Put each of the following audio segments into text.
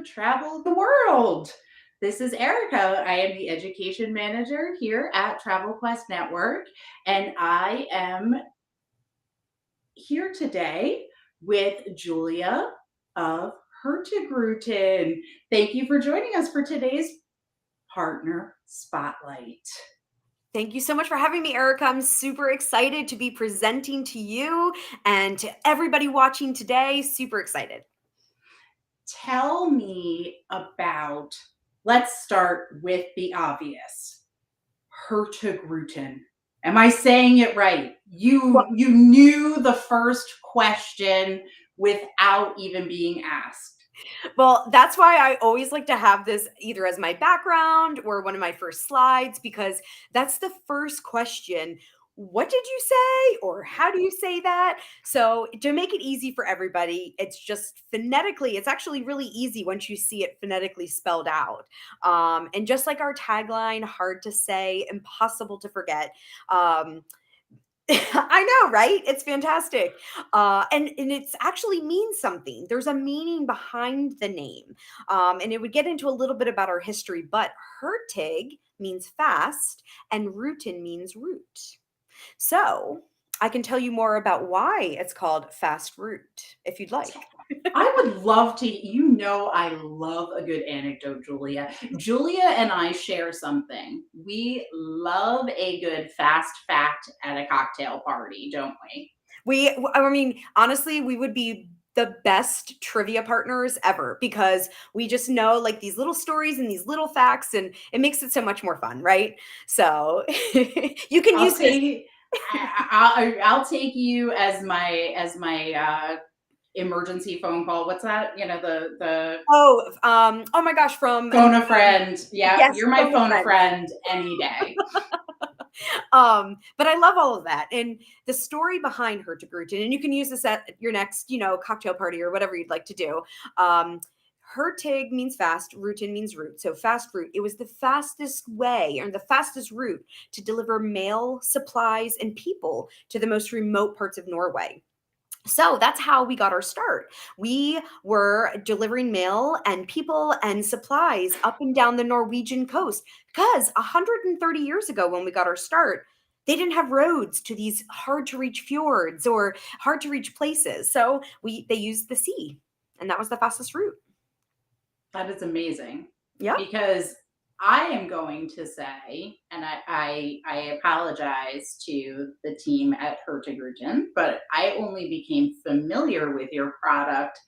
Travel the world. This is Erica. I am the education manager here at Travel Quest Network, and I am here today with Julia of Hurtigruten. Thank you for joining us for today's Partner Spotlight. Thank you so much for having me, Erica. I'm super excited to be presenting to you and to everybody watching today. Super excited. Tell me about, let's start with the obvious, Hurtigruten. Am I saying it right? You knew the first question without even being asked. Well, that's why I always like to have this either as my background or one of my first slides, because that's the first question. What did you say? Or how do you say that? So to make it easy for everybody, it's just phonetically, it's actually really easy once you see it phonetically spelled out. And just like our tagline, hard to say, impossible to forget. I know, right? It's fantastic. And it's actually means something. There's a meaning behind the name. And it would get into a little bit about our history, but Hurtig means fast and Ruten means route. So I can tell you more about why it's called fast route if you'd like. I would love to, I love a good anecdote, Julia. Julia and I share something. We love a good fast fact at a cocktail party, don't we? I mean, honestly, we would be the best trivia partners ever because we just know like these little stories and these little facts, and it makes it so much more fun, right? So you can use this. I'll take you as my emergency phone call. What's that? The Oh my gosh, from phone a friend. Yeah, yes, you're my phone a friend. friend any day. But I love all of that. And the story behind Hurtigruten, and you can use this at your next, cocktail party or whatever you'd like to do. Hurtig means fast, Ruten means route. So fast route. It was the fastest way or the fastest route to deliver mail, supplies, and people to the most remote parts of Norway. So that's how we got our start. We were delivering mail and people and supplies up and down the Norwegian coast because 130 years ago when we got our start, they didn't have roads to these hard to reach fjords or hard to reach places. So they used the sea, and that was the fastest route. That is amazing. Yeah. Because I am going to say, and I apologize to the team at Hurtigruten, but I only became familiar with your product,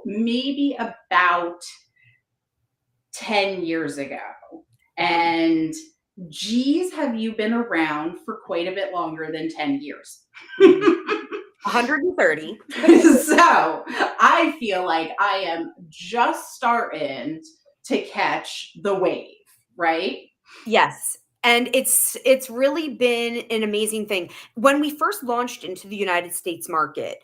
maybe about 10 years ago. And geez, have you been around for quite a bit longer than 10 years? 130. So I feel like I am just starting to catch the wave, right? Yes. And it's really been an amazing thing. When we first launched into the United States market,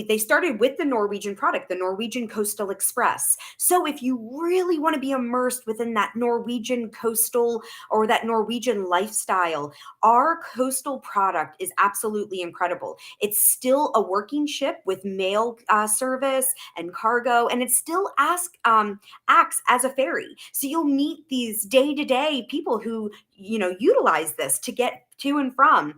they started with the Norwegian product, the Norwegian Coastal Express. So if you really want to be immersed within that Norwegian coastal or that Norwegian lifestyle, our coastal product is absolutely incredible. It's still a working ship with mail service and cargo, and it still acts as a ferry. So you'll meet these day-to-day people who utilize this to get to and from.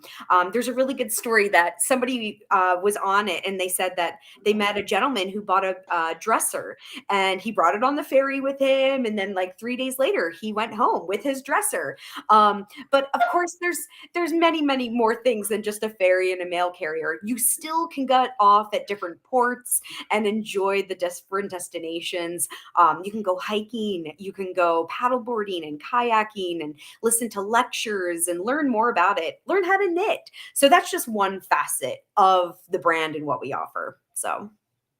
There's a really good story that somebody was on it, and they said that they met a gentleman who bought a dresser, and he brought it on the ferry with him, and then like 3 days later he went home with his dresser. But of course there's many more things than just a ferry and a mail carrier. You still can get off at different ports and enjoy the different destinations. You can go hiking, you can go paddleboarding and kayaking and listen to lectures and learn more about it, learn how to knit. So that's just one facet of the brand and what we offer. So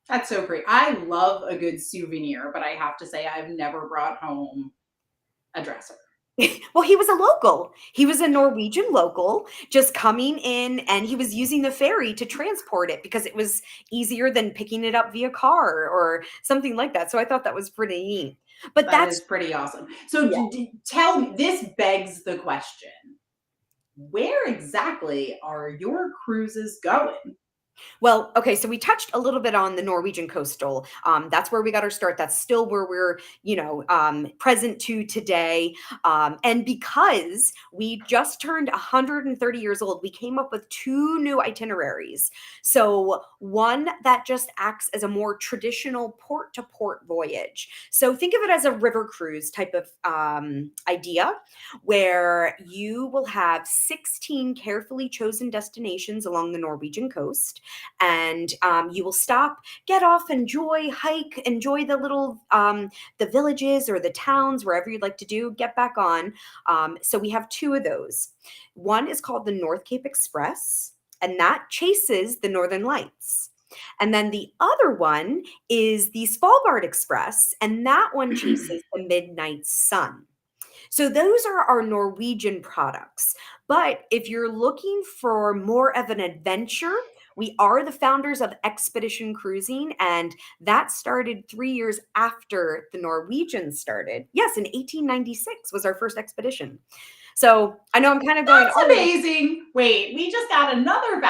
that's so great. I love a good souvenir, but I have to say I've never brought home a dresser. Well, he was a local. He was a Norwegian local just coming in, and he was using the ferry to transport it because it was easier than picking it up via car or something like that. So I thought that was pretty neat. But that is pretty awesome. So tell me, this begs the question, where exactly are your cruises going? Well, okay, so we touched a little bit on the Norwegian coastal. That's where we got our start. That's still where we're, present to today. And because we just turned 130 years old, we came up with two new itineraries. So one that just acts as a more traditional port to port voyage. So think of it as a river cruise type of idea, where you will have 16 carefully chosen destinations along the Norwegian coast, and you will stop, get off, enjoy, hike, enjoy the little the villages or the towns, wherever you'd like to do, get back on. So we have two of those. One is called the North Cape Express, and that chases the Northern Lights. And then the other one is the Svalbard Express, and that one chases the midnight sun. So those are our Norwegian products. But if you're looking for more of an adventure, we are the founders of Expedition Cruising, and that started 3 years after the Norwegian started. Yes, in 1896 was our first expedition. So I know I'm kind of going That's all over. amazing. Wait, we just got another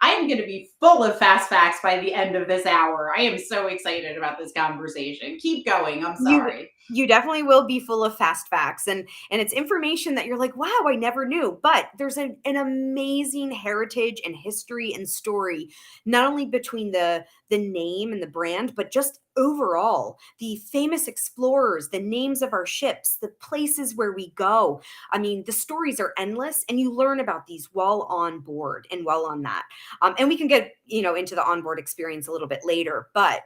I am going to be full of fast facts by the end of this hour. I am so excited about this conversation. Keep going. I'm You sorry. you definitely will be full of fast facts, and it's information that you're like, wow, I never knew. But there's an amazing heritage and history and story, not only between the name and the brand, but just overall the famous explorers, the names of our ships, the places where we go. I mean, the stories are endless, and you learn about these while on board and while on that. And we can get into the onboard experience a little bit later, but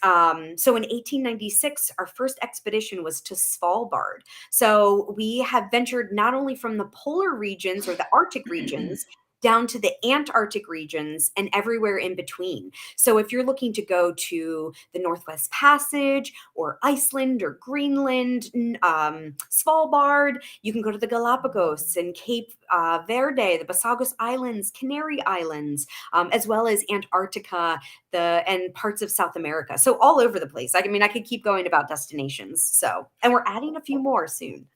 so in 1896, our first expedition was to Svalbard. So we have ventured not only from the polar regions or the Arctic regions down to the Antarctic regions and everywhere in between. So if you're looking to go to the Northwest Passage or Iceland or Greenland, Svalbard, you can go to the Galapagos and Cape Verde, the Basagos Islands, Canary Islands, as well as Antarctica, and parts of South America. So all over the place. I mean, I could keep going about destinations. So, and we're adding a few more soon.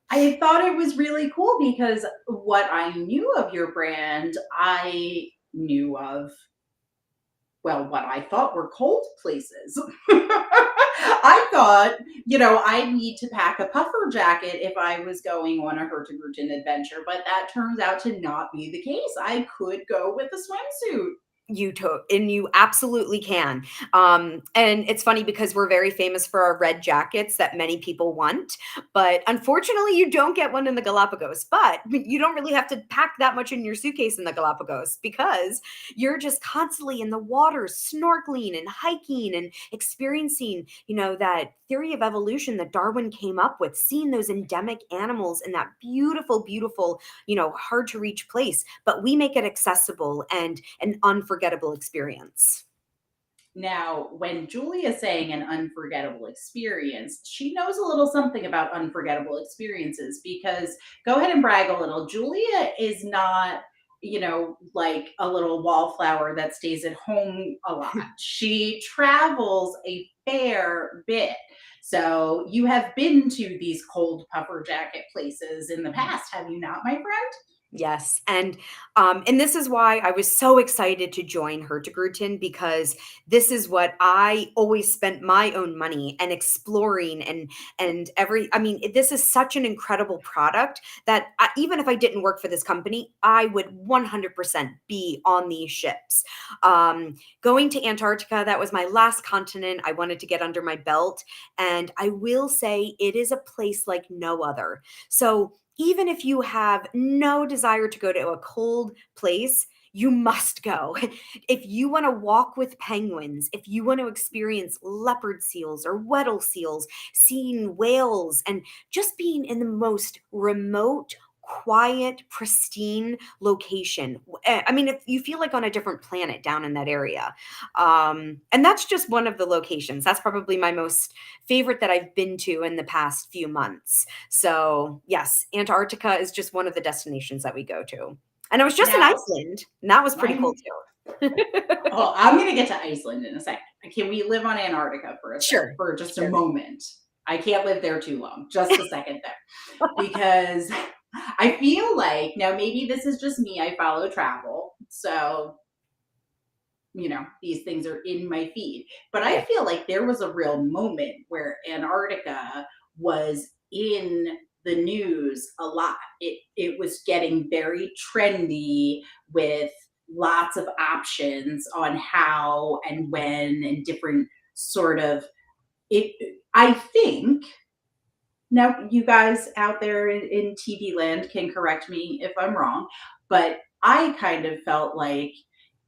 I thought it was really cool because what I knew of your brand, I knew of, well, what I thought were cold places. I thought, I'd need to pack a puffer jacket if I was going on a Hurtigruten adventure, but that turns out to not be the case. I could go with a swimsuit. And you absolutely can. And it's funny because we're very famous for our red jackets that many people want, but unfortunately you don't get one in the Galapagos. But you don't really have to pack that much in your suitcase in the Galapagos, because you're just constantly in the water snorkeling and hiking and experiencing, that theory of evolution that Darwin came up with, seeing those endemic animals in that beautiful, beautiful, hard to reach place. But we make it accessible and an unforgettable experience. Now, when Julie is saying an unforgettable experience, she knows a little something about unforgettable experiences because go ahead and brag a little. Julia is not, like a little wallflower that stays at home a lot. She travels a fair bit. So you have been to these cold puffer jacket places in the past, have you not, my friend? Yes, and this is why I was so excited to join Hurtigruten, because this is what I always spent my own money and exploring, and every. I mean, this is such an incredible product that even if I didn't work for this company, I would 100% be on these ships. Going to Antarctica, that was my last continent I wanted to get under my belt, and I will say it is a place like no other. So even if you have no desire to go to a cold place, you must go. If you want to walk with penguins, if you want to experience leopard seals or Weddell seals, seeing whales, and just being in the most remote, quiet, pristine location. I mean, if you feel like on a different planet down in that area. And that's just one of the locations. That's probably my most favorite that I've been to in the past few months. So, yes, Antarctica is just one of the destinations that we go to. And I was just in Now, Iceland, and that was pretty cool I'm too. oh, I'm gonna get to Iceland in a second. Can we live on Antarctica Sure, for just a sure. moment? I can't live there too long. Just a second there. Because I feel like now maybe this is just me. I follow travel. So these things are in my feed. But I Yeah. feel like there was a real moment where Antarctica was in the news a lot. It was getting very trendy with lots of options on how and when and different sort of it. I think now you guys out there in TV land can correct me if I'm wrong, but I kind of felt like,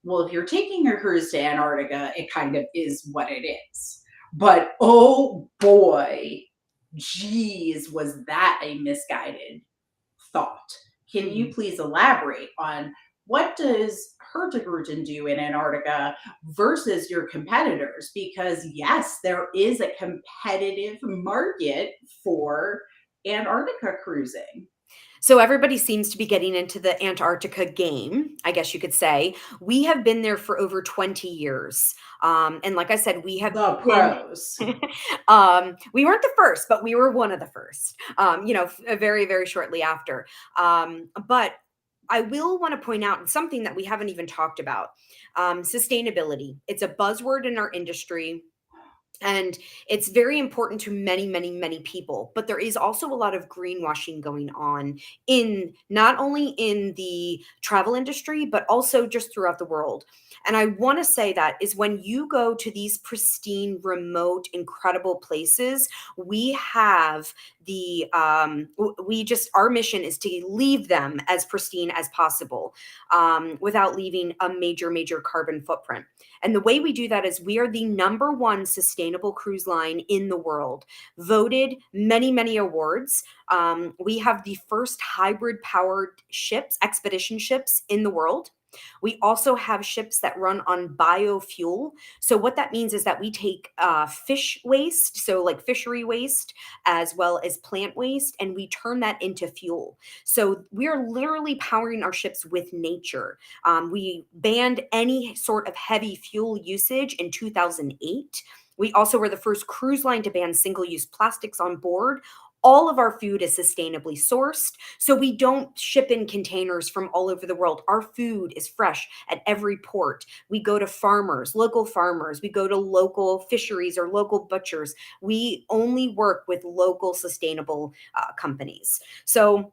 well, if you're taking a cruise to Antarctica, it kind of is what it is. But oh boy, geez, was that a misguided thought. Can you Mhm. please elaborate on what does Hurtigruten do in Antarctica versus your competitors? Because yes, there is a competitive market for Antarctica cruising. So everybody seems to be getting into the Antarctica game, I guess you could say. We have been there for over 20 years. And like I said, we have The been, pros. we weren't the first, but we were one of the first, very, very shortly after. But I will want to point out something that we haven't even talked about, sustainability. It's a buzzword in our industry. And it's very important to many, many, many people. But there is also a lot of greenwashing going on in not only in the travel industry, but also just throughout the world. And I want to say that is when you go to these pristine, remote, incredible places, we have we just, our mission is to leave them as pristine as possible, without leaving a major, major carbon footprint. And the way we do that is we are the number one sustainable cruise line in the world, voted many, many awards. We have the first hybrid powered ships, expedition ships in the world. We also have ships that run on biofuel. So, what that means is that we take fish waste, so like fishery waste, as well as plant waste, and we turn that into fuel. So, we are literally powering our ships with nature. We banned any sort of heavy fuel usage in 2008. We also were the first cruise line to ban single use plastics on board. All of our food is sustainably sourced. So we don't ship in containers from all over the world. Our food is fresh at every port. We go to farmers, local farmers. We go to local fisheries or local butchers. We only work with local sustainable companies. So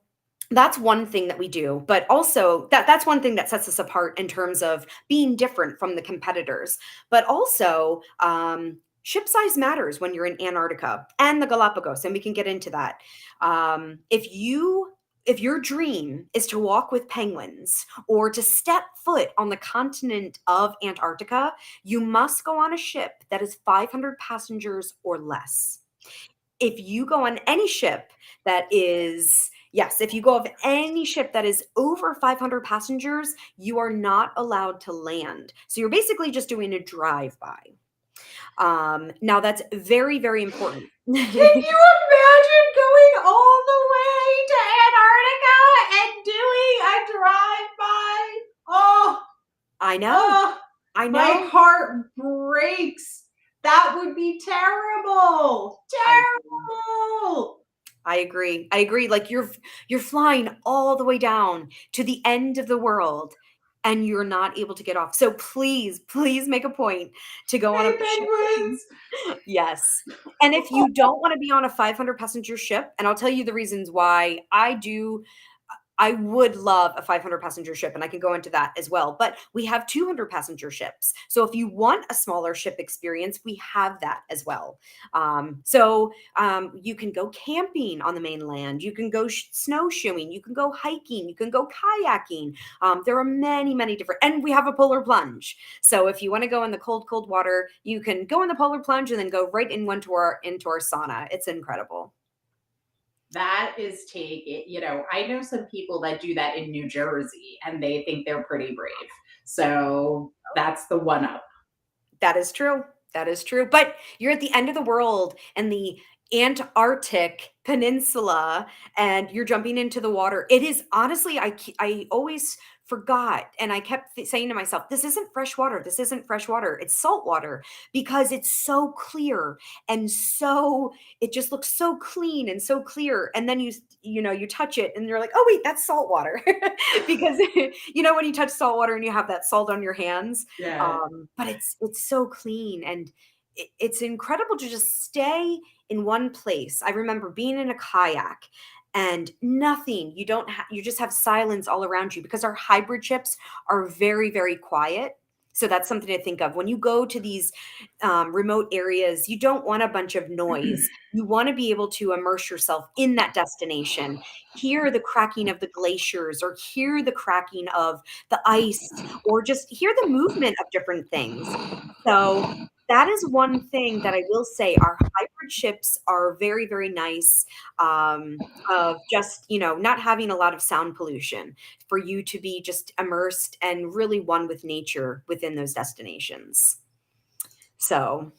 that's one thing that we do, but also that's one thing that sets us apart in terms of being different from the competitors. But also, ship size matters when you're in Antarctica and the Galapagos, and we can get into that. If your dream is to walk with penguins or to step foot on the continent of Antarctica, you must go on a ship that is 500 passengers or less. If you go on any ship that is Yes, if you go of any ship that is over 500 passengers, you are not allowed to land. So you're basically just doing a drive-by. Now that's very, very important. Can you imagine going all the way to Antarctica and doing a drive-by? Oh, I know, oh, I my know. heart breaks. That would be terrible. I Terrible. I agree. I agree. Like you're flying all the way down to the end of the world and you're not able to get off. So please, please make a point to go on a Hey, ship. penguins. Yes. And if you don't want to be on a 500 passenger ship, and I'll tell you the reasons why I would love a 500 passenger ship, and I can go into that as well. But we have 200 passenger ships. So if you want a smaller ship experience, we have that as well. You can go camping on the mainland. You can go snowshoeing. You can go hiking. You can go kayaking. There are many, many different, and we have a polar plunge. So if you want to go in the cold, cold water, you can go in the polar plunge and then go right into our sauna. It's incredible. That is I know some people that do that in New Jersey and they think they're pretty brave. So that's the one up. That is true. That is true. But you're at the end of the world and the Antarctic peninsula and you're jumping into the water. It is honestly, I always forgot, and I kept saying to myself, "This isn't fresh water. This isn't fresh water. It's salt water," because it's so clear and so it just looks so clean and so clear. And then you touch it and you're like, "Oh wait, that's salt water," because when you touch salt water and you have that salt on your hands. Yeah. But it's so clean, and it's incredible to just stay in one place. I remember being in a kayak and nothing, you just have silence all around you because our hybrid ships are very, very quiet. So that's something to think of when you go to these remote areas. You don't want a bunch of noise. You want to be able to immerse yourself in that destination, hear the cracking of the glaciers, or hear the cracking of the ice, or just hear the movement of different things. So that is one thing that I will say. Our hybrid ships are very, very nice, of just, not having a lot of sound pollution, for you to be just immersed and really one with nature within those destinations. So,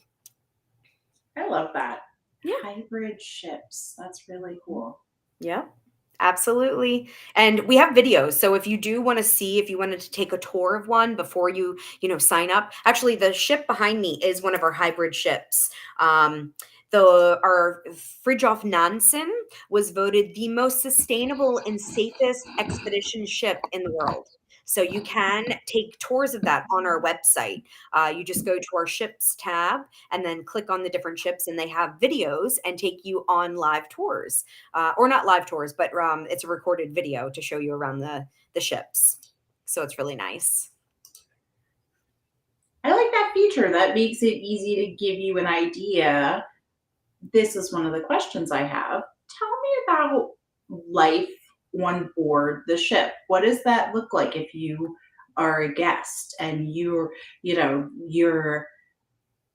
I love that. yeah. Hybrid ships. That's really cool. Yeah, absolutely. And we have videos. So if you do want to see, if you wanted to take a tour of one before sign up, actually the ship behind me is one of our hybrid ships. Our Fridtjof Nansen was voted the most sustainable and safest expedition ship in the world. So you can take tours of that on our website. You just go to our ships tab and then click on the different ships, and they have videos and take you on live tours, or not live tours, but it's a recorded video to show you around the ships. So it's really nice. I like that feature. That makes it easy to give you an idea. This is one of the questions I have. Tell me about life on board the ship. What does that look like if you are a guest and you're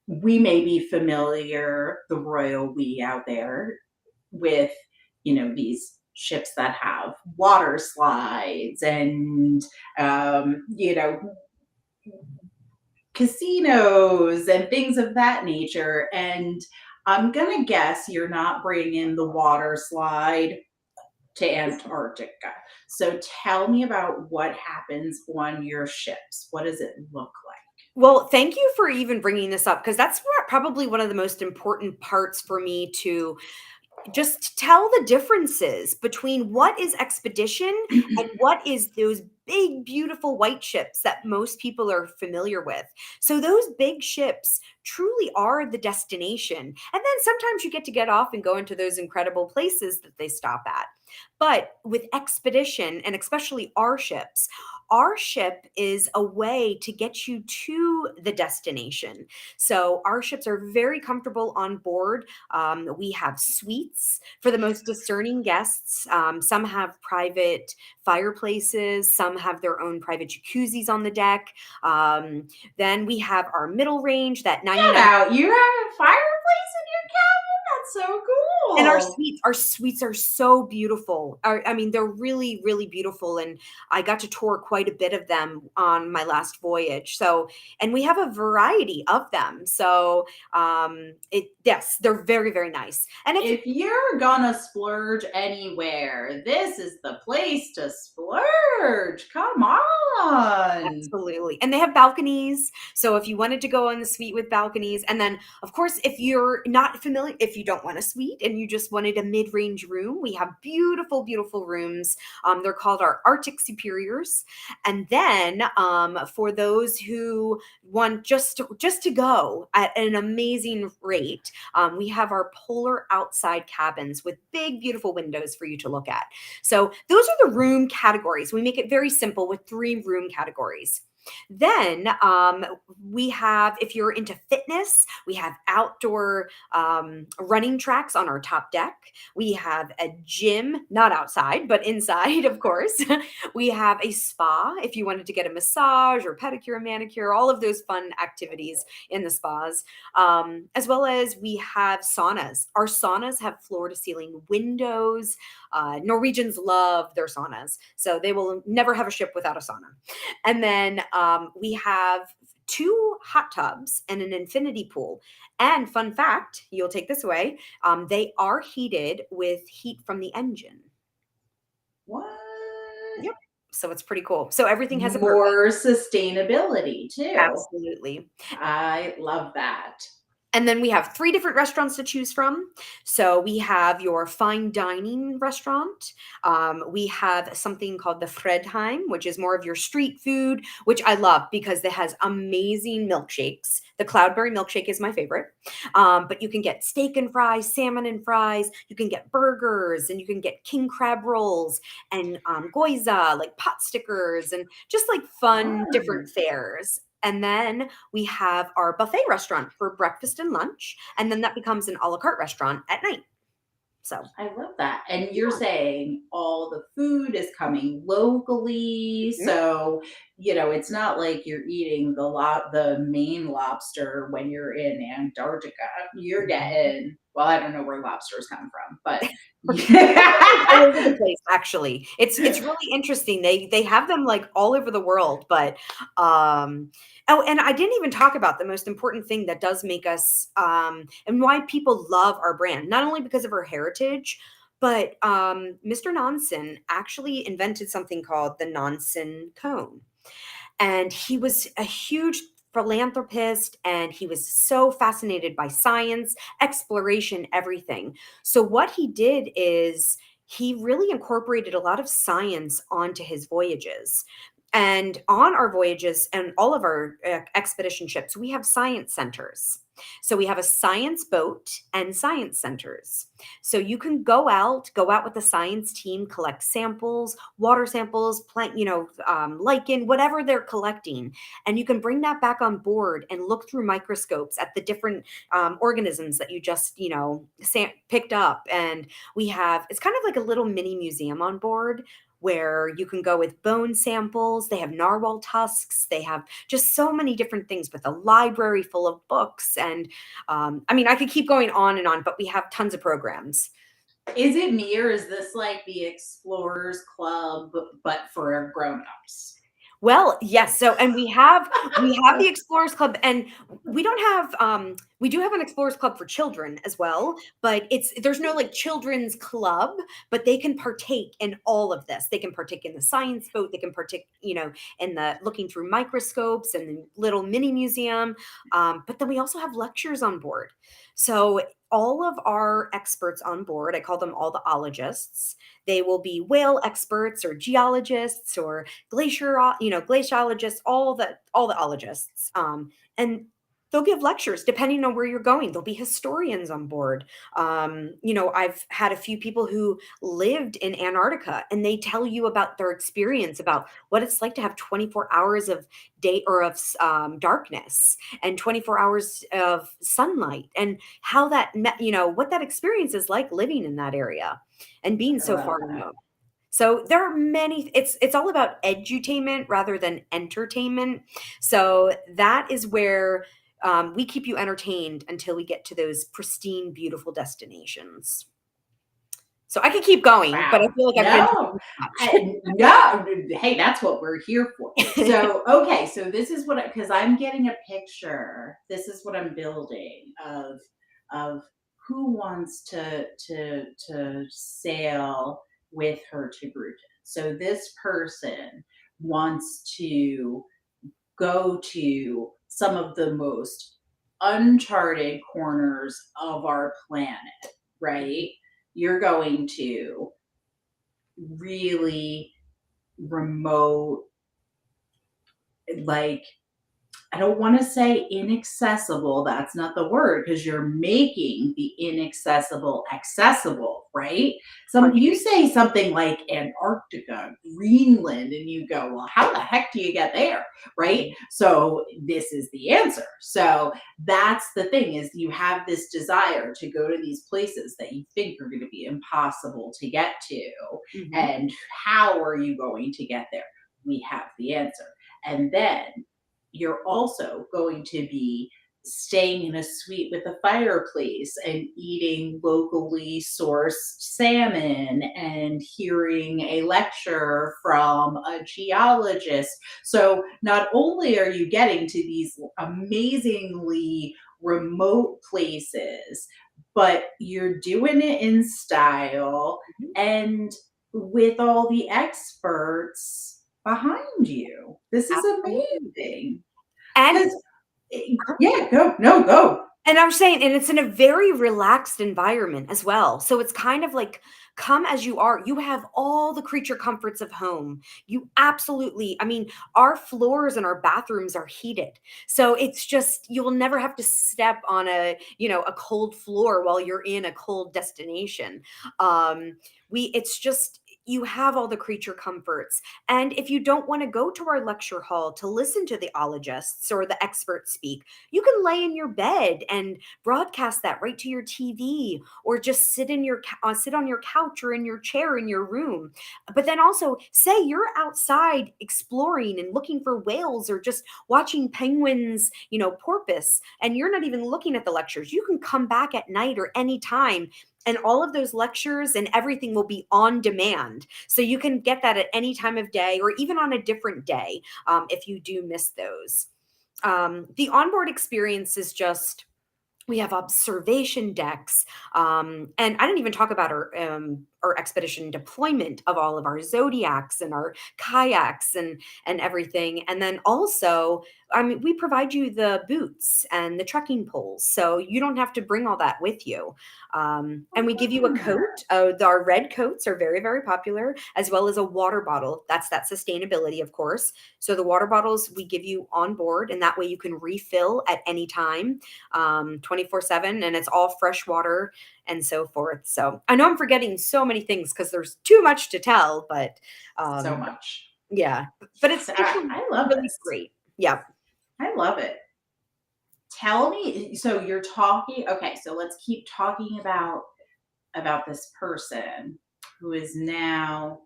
we may be familiar, the royal we out there, with these ships that have water slides and casinos and things of that nature. And I'm going to guess you're not bringing the water slide to Antarctica. So tell me about what happens on your ships. What does it look like? Well, thank you for even bringing this up, because that's probably one of the most important parts for me to just tell the differences between what is expedition and what is those big, beautiful white ships that most people are familiar with. So those big ships truly are the destination. And then sometimes you get off and go into those incredible places that they stop at. But with expedition, and especially our ship is a way to get you to the destination. So our ships are very comfortable on board. We have suites for the most discerning guests. Some have private fireplaces, some have their own private jacuzzis on the deck. Then we have our middle range, that Get 99. out. You have a fireplace in your cabin? That's so And cool. our suites are so beautiful. I mean, they're really, really beautiful. And I got to tour quite a bit of them on my last voyage. So, and we have a variety of them. So, yes, they're very, very nice. And If you're gonna splurge anywhere, this is the place to splurge. Come on. absolutely. And they have balconies. So if you wanted to go on the suite with balconies, and then of course, if you're not familiar, if you don't want a suite and you just wanted a mid-range room, we have beautiful, beautiful rooms. They're called our Arctic Superiors. And then for those who want just to go at an amazing rate, we have our polar outside cabins with big, beautiful windows for you to look at. So those are the room categories. We make it very simple with 3 room categories. Then we have, if you're into fitness, we have outdoor running tracks on our top deck. We have a gym, not outside, but inside, of course. We have a spa if you wanted to get a massage or pedicure, manicure, all of those fun activities in the spas. As well as we have saunas. Our saunas have floor to ceiling windows. Norwegians love their saunas, so they will never have a ship without a sauna. And then we have 2 hot tubs and an infinity pool. And fun fact, you'll take this away, they are heated with heat from the engine. What? Yep. So it's pretty cool. So everything has a purpose. More sustainability too. Absolutely. I love that. And then we have 3 different restaurants to choose from. So we have your fine dining restaurant. We have something called the Fredheim, which is more of your street food, which I love because it has amazing milkshakes. The cloudberry milkshake is my favorite. But you can get steak and fries, salmon and fries. You can get burgers, and you can get king crab rolls and goiza, like pot stickers, and just like fun different Oh, fares. And then we have our buffet restaurant for breakfast and lunch, and then that becomes an a la carte restaurant at night. So, I love that. And you're yeah. saying all the food is coming locally. Mhm. So, it's not like you're eating the main lobster when you're in Antarctica. You're Mhm. getting, well, I don't know where lobsters come from, but All over the place, actually. It's really interesting. They have them, like, all over the world, but, oh, and I didn't even talk about the most important thing that does make us, and why people love our brand, not only because of our heritage, but, Mr. Nansen actually invented something called the Nansen cone. And he was a huge philanthropist, and he was so fascinated by science, exploration, everything. So, what he did is he really incorporated a lot of science onto his voyages. And on our voyages and all of our expedition ships, we have science centers. So we have a science boat and science centers. So you can go out with the science team, collect samples, water samples, plant, lichen, whatever they're collecting, and you can bring that back on board and look through microscopes at the different organisms that you just, picked up. And we have it's kind of like a little mini museum on board where you can go with bone samples. They have narwhal tusks. They have just so many different things with a library full of books. And I mean, I could keep going on and on, but we have tons of programs. is it me or is this like the Explorers Club, but for grown-ups? Well, yes. So, and we have the Explorers Club, and we don't have we do have an Explorers Club for children as well, but there's no like children's club, but they can partake in all of this. They can partake in the science boat, they can partake, in the looking through microscopes and the little mini museum. But then we also have lectures on board. So all of our experts on board, I call them all the ologists. They will be whale experts or geologists or glaciologists, all the ologists, and they'll give lectures depending on where you're going. There'll be historians on board. I've had a few people who lived in Antarctica, and they tell you about their experience, about what it's like to have 24 hours of day or of darkness and 24 hours of sunlight, and how what that experience is like living in that area and being I so love far that. removed. So there are many. It's all about edutainment rather than entertainment. So that is where we keep you entertained until we get to those pristine, beautiful destinations. So I could keep going, but I Wow. feel like I've been No, too much. no. Hey, that's what we're here for. So, okay, so this is because I'm getting a picture. This is what I'm building of who wants to sail with her to Gruten. So this person wants to go to some of the most uncharted corners of our planet, right? You're going to really remote, like, I don't want to say inaccessible. That's not the word because you're making the inaccessible accessible, right? You say something like Antarctica, Greenland, and you go, well, how the heck do you get there, right? So this is the answer. So that's the thing is you have this desire to go to these places that you think are going to be impossible to get to, Mhm. and how are you going to get there? We have the answer, and then you're also going to be staying in a suite with a fireplace and eating locally sourced salmon and hearing a lecture from a geologist. So, not only are you getting to these amazingly remote places, but you're doing it in style Mhm. and with all the experts. behind you. This is Absolutely. amazing. And 'Cause yeah, go. No, go. And I was saying, and it's in a very relaxed environment as well. So it's kind of like come as you are. You have all the creature comforts of home. You absolutely, I mean, our floors and our bathrooms are heated. So it's just you will never have to step on a cold floor while you're in a cold destination. It's just you have all the creature comforts. And if you don't want to go to our lecture hall to listen to the ologists or the experts speak, you can lay in your bed and broadcast that right to your TV, or just sit on your couch or in your chair in your room. But then also say you're outside exploring and looking for whales or just watching penguins, porpoise, and you're not even looking at the lectures. You can come back at night or anytime, and all of those lectures and everything will be on demand. So you can get that at any time of day or even on a different day, if you do miss those. The onboard experience is just we have observation decks, and I didn't even talk about our expedition deployment of all of our zodiacs and our kayaks and everything. And then also, I mean, we provide you the boots and the trekking poles, so you don't have to bring all that with you. And we give you a Ah, coat. Our red coats are very, very popular, as well as a water bottle. That's that sustainability, of course. So the water bottles we give you on board, and that way you can refill at any time, 24/7, and it's all fresh water and so forth. So I know I'm forgetting so many things because there's too much to tell, but so um, much. yeah, but it's So it's I love really this. great. Yeah. I love it. Tell me, so you're talking, okay, so let's keep talking about this person who is now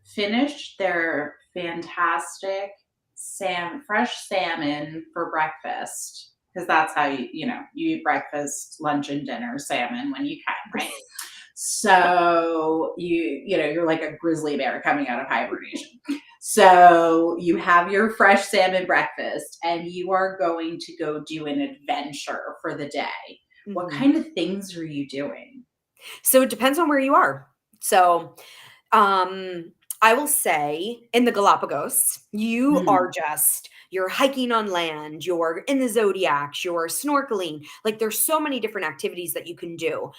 finished their fantastic fresh salmon for breakfast, because that's how you eat breakfast, lunch, and dinner salmon when you can, right? So you're like a grizzly bear coming out of hibernation. So you have your fresh salmon breakfast and you are going to go do an adventure for the day. What Mhm. kind of things are you doing? So it depends on where you are. So Um, I will say in the Galapagos, Mm, you're hiking on land, you're in the zodiacs, you're snorkeling. Like there's so many different activities that you can do.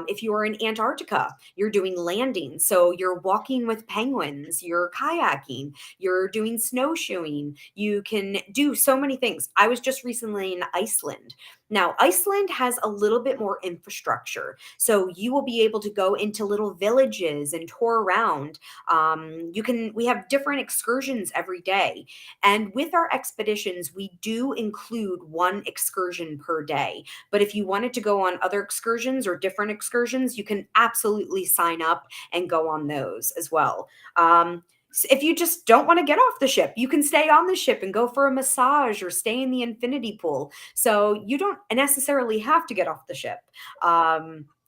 If you are in Antarctica, you're doing landing. So you're walking with penguins, you're kayaking, you're doing snowshoeing. You can do so many things. I was just recently in Iceland. Now, Iceland has a little bit more infrastructure. So you will be able to go into little villages and tour around. We have different excursions every day. And with our expeditions, we do include one excursion per day. But if you wanted to go on other excursions or different excursions, you can absolutely sign up and go on those as well. If you just don't want to get off the ship, you can stay on the ship and go for a massage or stay in the infinity pool. So you don't necessarily have to get off the ship.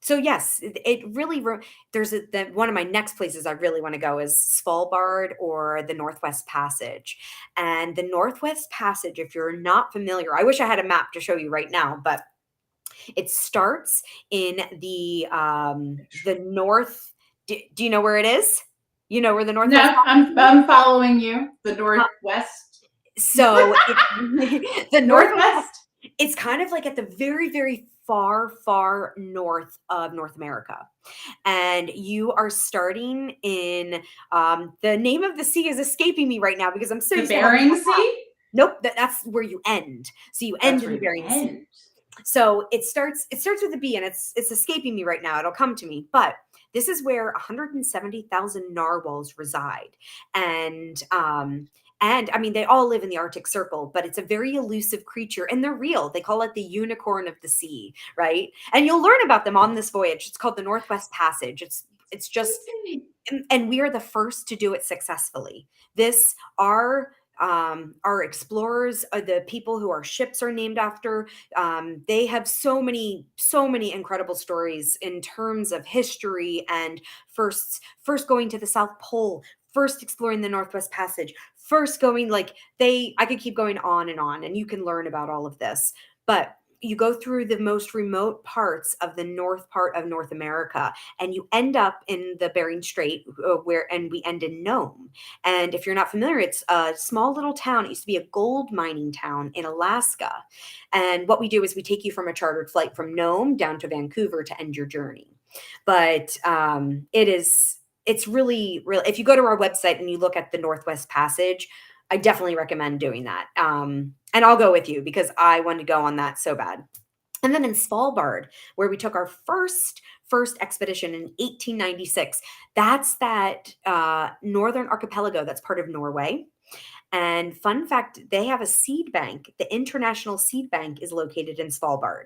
So yes, it really one of my next places I really want to go is Svalbard or the Northwest Passage. And the Northwest Passage, if you're not familiar, I wish I had a map to show you right now, but it starts in the north. Do you know where it is? You know where the Northwest no, Passage is? I'm following you. The northwest, So the Northwest, northwest. it's kind of like at the very, very far, far north of North America. And you are starting in the name of the sea is escaping me right now because I'm so The used to having Bering Sea. nope, that's where you end. So you end That's in where the you Bering Sea. end. So it starts with a B, and it's escaping me right now. It'll come to me. But this is where 170,000 narwhals reside. And I mean they all live in the Arctic Circle, but it's a very elusive creature and they're real. They call it the unicorn of the sea, right? And you'll learn about them on this voyage. It's called the Northwest Passage. It's just and we are the first to do it successfully. This our explorers, the people who our ships are named after, they have so many incredible stories in terms of history and first going to the South Pole, first exploring the Northwest Passage, first going like they I could keep going on, and you can learn about all of this. But you go through the most remote parts of the north part of North America, and you end up in the Bering Strait, and we end in Nome. And if you're not familiar, it's a small little town. It used to be a gold mining town in Alaska. And what we do is we take you from a chartered flight from Nome down to Vancouver to end your journey. But it's really, really, if you go to our website and you look at the Northwest Passage, I definitely recommend doing that. And I'll go with you because I want to go on that so bad. And then in Svalbard, where we took our first expedition in 1896, that's that northern archipelago that's part of Norway. And fun fact, they have a seed bank. The International Seed Bank is located in Svalbard.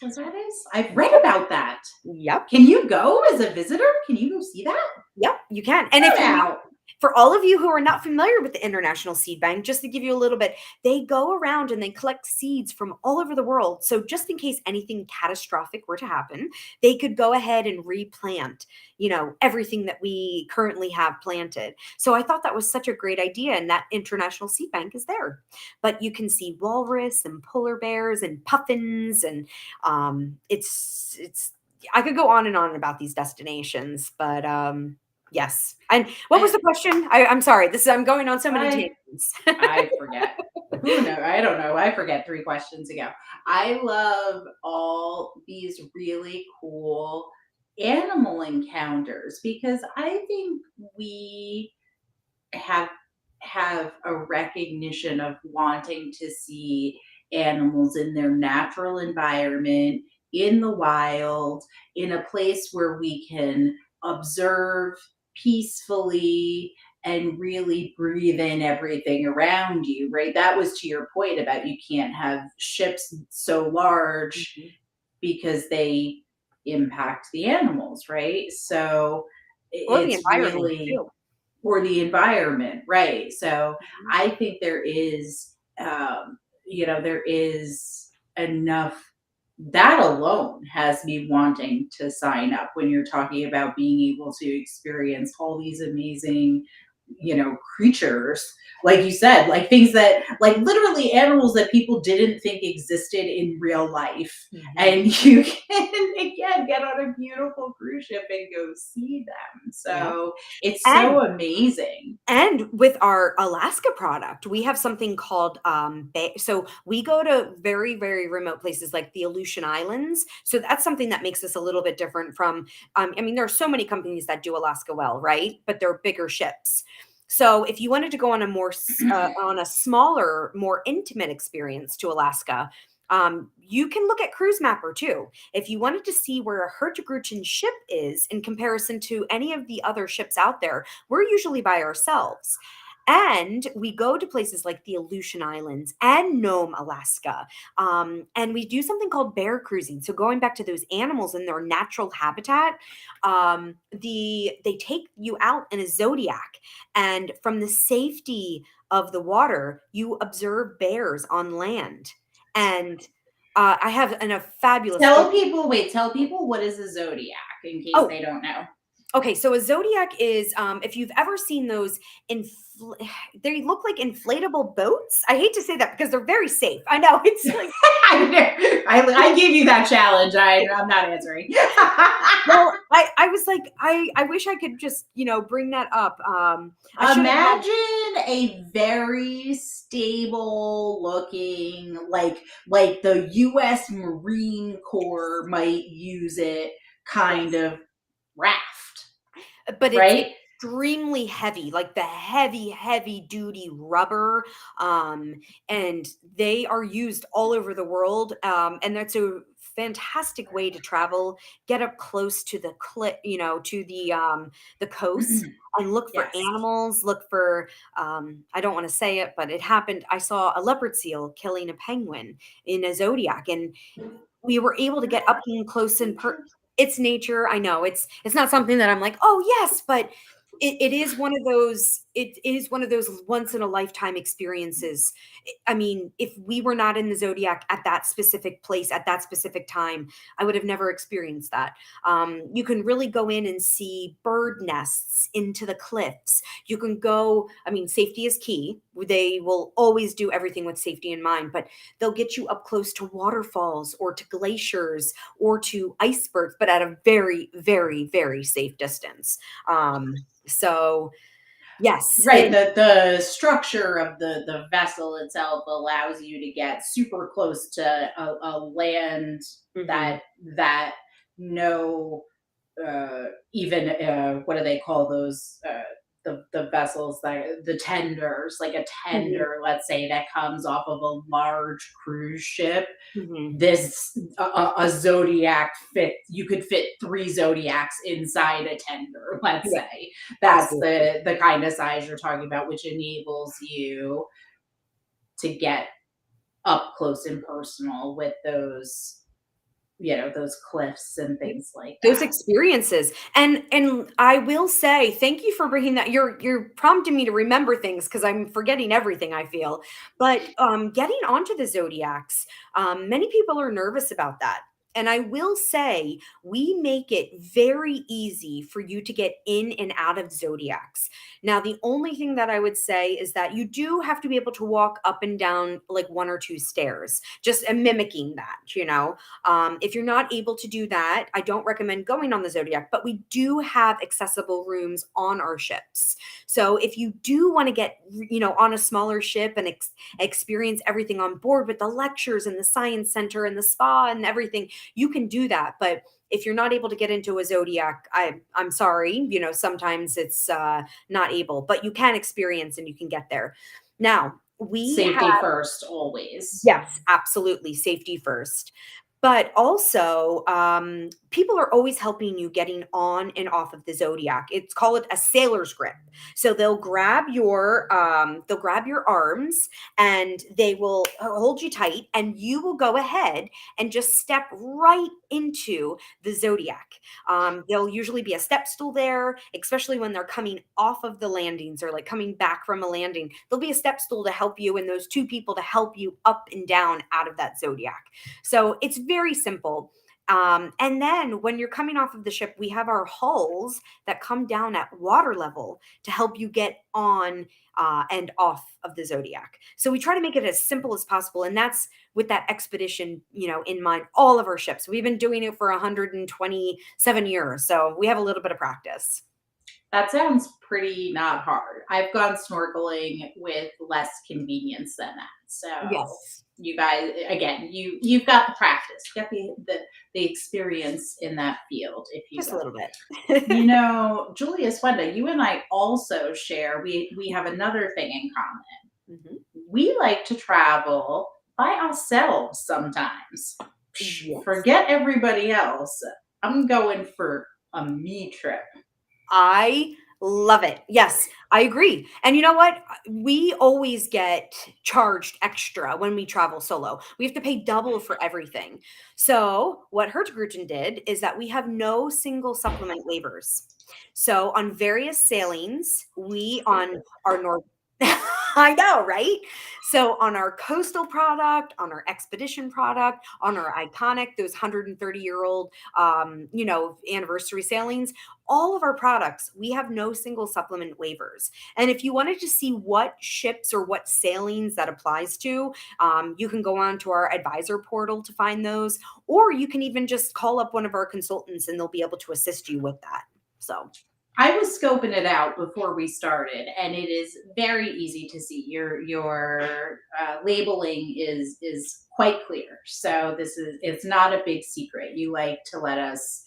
That's what that is? I've read about that. Yep. Can you go as a visitor? Can you go see that? Yep, you can. And if you for all of you who are not familiar with the International Seed Bank, just to give you a little bit, they go around and they collect seeds from all over the world. So just in case anything catastrophic were to happen, they could go ahead and replant, everything that we currently have planted. So I thought that was such a great idea. And that International Seed Bank is there. But you can see walrus and polar bears and puffins. And it's I could go on and on about these destinations, but yes. And what was the question? I'm sorry. I'm going on so many tangents. I forget. Who knows? I don't know. I forget 3 questions ago. I love all these really cool animal encounters because I think we have a recognition of wanting to see animals in their natural environment, in the wild, in a place where we can observe peacefully and really breathe in everything around you, right? That was to your point about you can't have ships so large because they impact the animals, right? So Or the it's environment really, too. or the environment, right? So I think there is, there is enough. That alone has me wanting to sign up when you're talking about being able to experience all these amazing, creatures. Like you said, like things that, like literally animals that people didn't think existed in real life. And you can, again, get on a beautiful cruise ship and go see them. So it's so amazing. And with our Alaska product, we have something called so we go to very, very remote places like the Aleutian Islands. So that's something that makes us a little bit different from, there are so many companies that do Alaska well, right? But they're bigger ships. So if you wanted to go on on a smaller, more intimate experience to Alaska, you can look at Cruise Mapper too. If you wanted to see where a Hurtigruten ship is in comparison to any of the other ships out there, we're usually by ourselves. And we go to places like the Aleutian Islands and Nome, Alaska. And we do something called bear cruising. So going back to those animals in their natural habitat, they take you out in a Zodiac. And from the safety of the water, you observe bears on land. And I have a fabulous Tell people what is a Zodiac in case they don't know. Okay, so a Zodiac is, if you've ever seen those, they look like inflatable boats. I hate to say that because they're very safe. I know it's like I gave you that challenge. I'm not answering. Well, I was like, I wish I could just bring that up. Imagine a very stable looking, like the U.S. Marine Corps might use it, kind of raft. But right? It's extremely heavy, like the heavy duty rubber, and they are used all over the world, and that's a fantastic way to travel, get up close to the to the coast and look for animals, look for I don't want to say it, but it happened. I saw a leopard seal killing a penguin in a Zodiac, and we were able to get up close and it's nature. I know it's not something that I'm like, oh yes, but it is one of those, it is one of those once in a lifetime experiences. I mean, if we were not in the Zodiac at that specific place at that specific time, I would have never experienced that. You can really go in and see bird nests into the cliffs. You can go, I mean, safety is key. They will always do everything with safety in mind, but they'll get you up close to waterfalls or to glaciers or to icebergs, but at a very, very, very safe distance. So yes, Right. The structure of the vessel itself allows you to get super close to a land mhm, that no even what do they call those the vessels, that the tenders, like a mhm, tender, let's say, that comes off of a large cruise ship. mhm. This a Zodiac fit, you could fit 3 Zodiacs inside a tender, let's Yeah, say. That's absolutely. the kind of size you're talking about, which enables you to get up close and personal with those, those cliffs and things like Those that. experiences. And I will say thank you for bringing that. You're prompting me to remember things because I'm forgetting everything, I feel. But getting onto the zodiacs, many people are nervous about that. And I will say we make it very easy for you to get in and out of zodiacs. Now, the only thing that I would say is that you do have to be able to walk up and down like one or two stairs, just mimicking that. If you're not able to do that, I don't recommend going on the Zodiac, but we do have accessible rooms on our ships. So if you do want to get, on a smaller ship and experience everything on board with the lectures and the science center and the spa and everything, you can do that. But if you're not able to get into a Zodiac, I'm sorry, sometimes it's not able, but you can experience and you can get there. Now, we Safety first, always. Yes, absolutely. Safety first. But also, people are always helping you getting on and off of the zodiac. It's called a sailor's grip. So they'll grab your arms and they will hold you tight, and you will go ahead and just step right into the zodiac. There'll usually be a step stool there, especially when they're coming off of the landings or like coming back from a landing. There'll be a step stool to help you, and those two people to help you up and down out of that zodiac. So it's very simple. And then when you're coming off of the ship, we have our hulls that come down at water level to help you get on and off of the zodiac. So we try to make it as simple as possible, and that's with that expedition, in mind. All of our ships, we've been doing it for 127 years, so we have a little bit of practice. That sounds pretty not hard. I've gone snorkeling with less convenience than that. So Yes, you guys, again, you've got the practice, you got the experience in that field, if you just a little will. bit. Julius, Wenda, you and I also share. We have another thing in common. Mhm. We like to travel by ourselves sometimes. Yes. Forget everybody else. I'm going for a me trip. I love it. Yes, I agree. And you know what? We always get charged extra when we travel solo. We have to pay double for everything. So, what Hurtigruten did is that we have no single supplement waivers. So, on various sailings, we on our North I know, right? So on our coastal product, on our expedition product, on our iconic, those 130-year-old anniversary sailings, all of our products, we have no single supplement waivers. And if you wanted to see what ships or what sailings that applies to, you can go on to our advisor portal to find those, or you can even just call up one of our consultants and they'll be able to assist you with that. So, I was scoping it out before we started, and it is very easy to see. Your labeling is quite clear. So it's not a big secret. You like to let us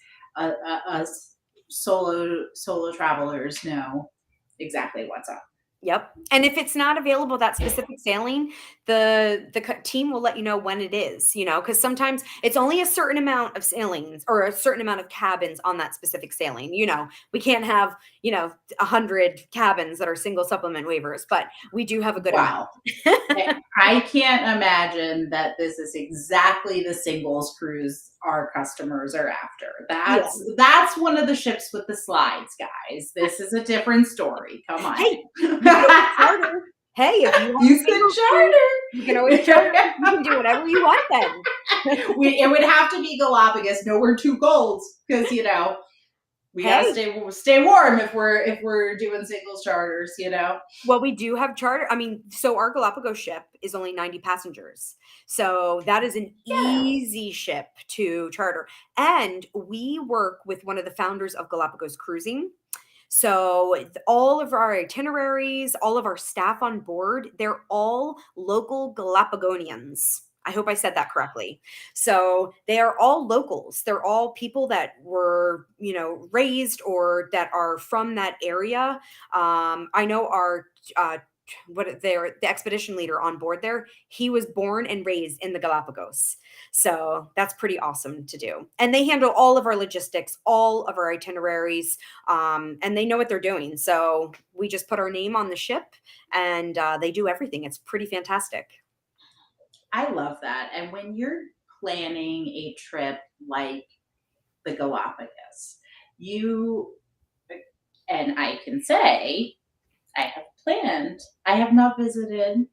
solo travelers know exactly what's up. yep. And if it's not available that specific sailing, the team will let you know when it is, because sometimes it's only a certain amount of sailings or a certain amount of cabins on that specific sailing. We can't have, 100 cabins that are single supplement waivers, but we do have a good amount. Wow. I can't imagine that this is exactly the singles cruise our customers are after. Yeah. That's one of the ships with the slides, guys. This is a different story. Come on. Hey, you can always charter. Hey, if you want a You single could cruise, you can always charter. charter. You can do whatever you want then. It would have to be Galapagos. No, we're too cold because We gotta Hey, stay warm if we're doing singles charters, you know. well, we do have charter. I mean, so our Galapagos ship is only 90 passengers. So that is an Yeah. easy ship to charter. And we work with one of the founders of Galapagos Cruising. So all of our itineraries, all of our staff on board, they're all local Galapagonians. I hope I said that correctly. So they are all locals. They're all people that were, raised or that are from that area. I know our the expedition leader on board there, he was born and raised in the Galapagos. So that's pretty awesome to do. And they handle all of our logistics, all of our itineraries, and they know what they're doing. So we just put our name on the ship, and they do everything. It's pretty fantastic. I love that. And when you're planning a trip like the Galapagos, you and I can say I have planned. I have not visited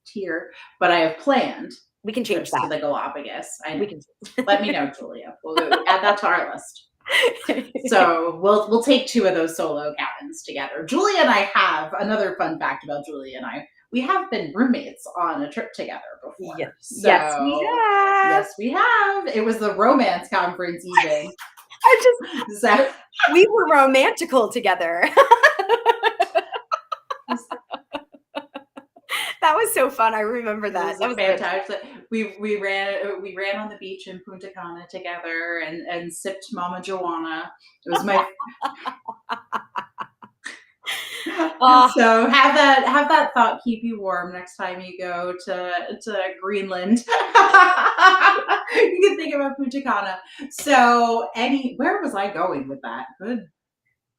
here, but I have planned We can change trips to that. the Galapagos. I know. We can. Let me know, Julia. We'll add that to our list. So we'll take 2 of those solo cabins together. Julia and I have another fun fact about Julia and I. We have been roommates on a trip together before. Yes, So yes, we have. yes, we have. It was the romance conference even. I just So we were romantical together. That was so fun. I remember it that. was That a was good. fantastic. We ran on the beach in Punta Cana together and sipped Mama Joanna. It was my Oh, so have that thought keep you warm next time you go to Greenland. You can think about Punta Cana. So where was I going with that?